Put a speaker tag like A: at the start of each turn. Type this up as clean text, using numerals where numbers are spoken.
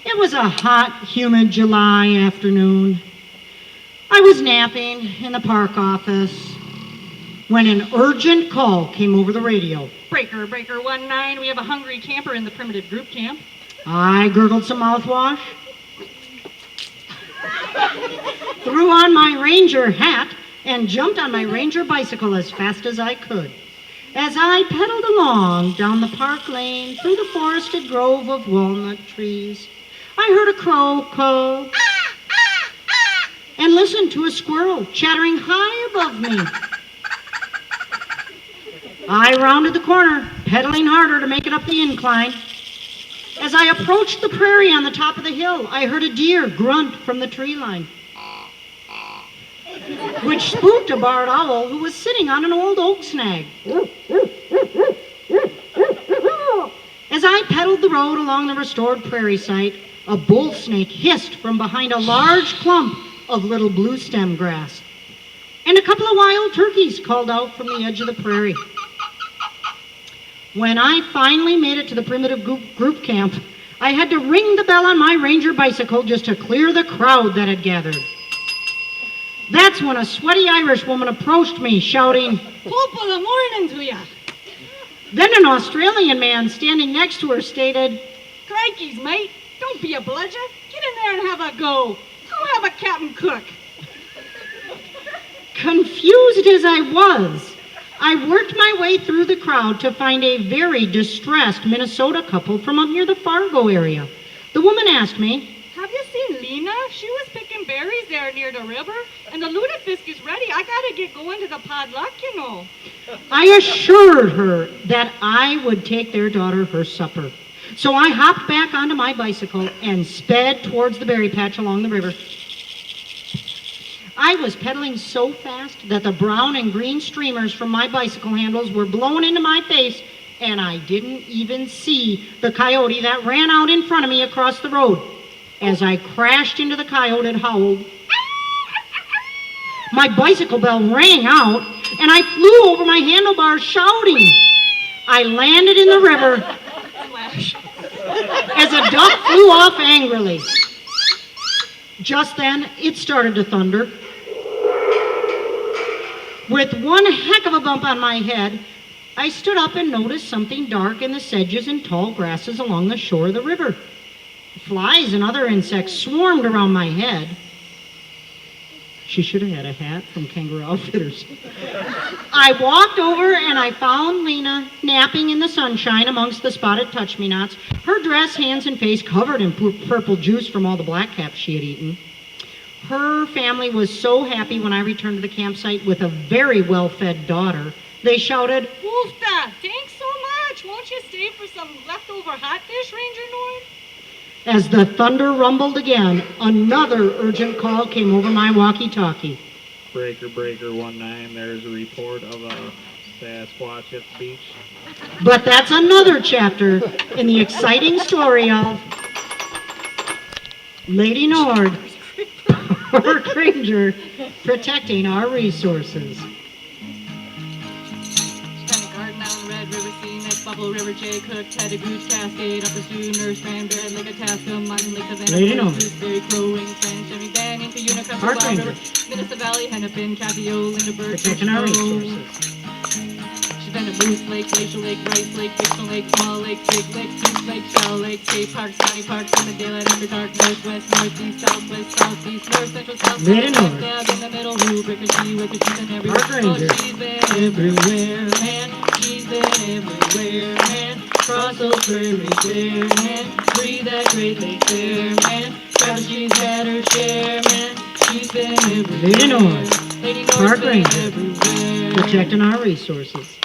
A: It was a hot, humid July afternoon. I was napping in the park office when an urgent call came over the radio.
B: Breaker 19, we have a hungry camper in the primitive group camp.
A: I gurgled some mouthwash, threw on my ranger hat, and jumped on my ranger bicycle as fast as I could. As I pedaled along down the park lane through the forested grove of walnut trees, I heard a crow caw and listened to a squirrel chattering high above me. I rounded the corner, pedaling harder to make it up the incline. As I approached the prairie on the top of the hill, I heard a deer grunt from the tree line, which spooked a barred owl who was sitting on an old oak snag. As I pedaled the road along the restored prairie site, a bull snake hissed from behind a large clump of little blue stem grass, and a couple of wild turkeys called out from the edge of the prairie. When I finally made it to the primitive group camp, I had to ring the bell on my ranger bicycle just to clear the crowd that had gathered. That's when a sweaty Irish woman approached me, shouting,
B: "Top of the morning to ya."
A: Then an Australian man standing next to her stated,
B: "Crikeys, mate, don't be a bludger. Get in there and have a go. Go have a captain cook."
A: Confused as I was, I worked my way through the crowd to find a very distressed Minnesota couple from up near the Fargo area. The woman asked me,
B: "Have you seen Lena? She was picking berries there near the river, and the lutefisk is ready. I gotta get going to the potluck, you know."
A: I assured her that I would take their daughter her supper. So I hopped back onto my bicycle and sped towards the berry patch along the river. I was pedaling so fast that the brown and green streamers from my bicycle handles were blown into my face, and I didn't even see the coyote that ran out in front of me across the road. As I crashed into the coyote, it howled. My bicycle bell rang out, and I flew over my handlebars shouting. I landed in the river as a duck flew off angrily. Just then, it started to thunder. With one heck of a bump on my head, I stood up and noticed something dark in the sedges and tall grasses along the shore of the river. Flies and other insects swarmed around my head. She should have had a hat from Kangaroo Outfitters. I walked over and I found Lena napping in the sunshine amongst the spotted touch-me-nots, her dress, hands, and face covered in purple juice from all the blackcaps she had eaten. Her family was so happy when I returned to the campsite with a very well-fed daughter. They shouted,
B: "Woofda, thanks so much. Won't you stay for some leftover hot dish, Ranger Noir?"
A: As the thunder rumbled again, another urgent call came over my walkie-talkie.
C: Breaker 19, there's a report of a Sasquatch at the beach.
A: But that's another chapter in the exciting story of Lady Nord, Park Ranger, protecting our resources.
B: Buffalo River, Jay Cook, Chattagooch, Cascade, Upper Sioux, Nurse, Bed, Lake Itasca, Martin Lake,
A: Lady Nord,
B: Gooseberry, Crow Wing, French, Jimmy Banyan, Cuyuna,
A: Park
B: Crystal
A: Ranger,
B: River, Minnesota Valley, Hennepin, Capio, Lindenberg,
A: protecting our resources.
B: She's been at Moose Lake, Glacial Lake, Rice Lake, Fictional Lake, Small Lake, Big Lake, Goose Lake, Shallow Lake, State Park, County Park, Summit, Daylight, After Dark, Northwest, Northeast, Southwest, Southeast, North, Central, South,
A: Lady Nord,
B: Dab in the middle, who Breaker Sea, Wicker, she's been everywhere.
A: Park Ranger,
B: Oh, she's been everywhere, man. She's been everywhere, man. Cross those prairies there, man. Breathe that Great Lake there, man. Travis, she's had her share, man. She's been everywhere.
A: Lady Nord,
B: Lady Nord's
A: Park
B: been
A: Ranger,
B: everywhere.
A: protecting our resources.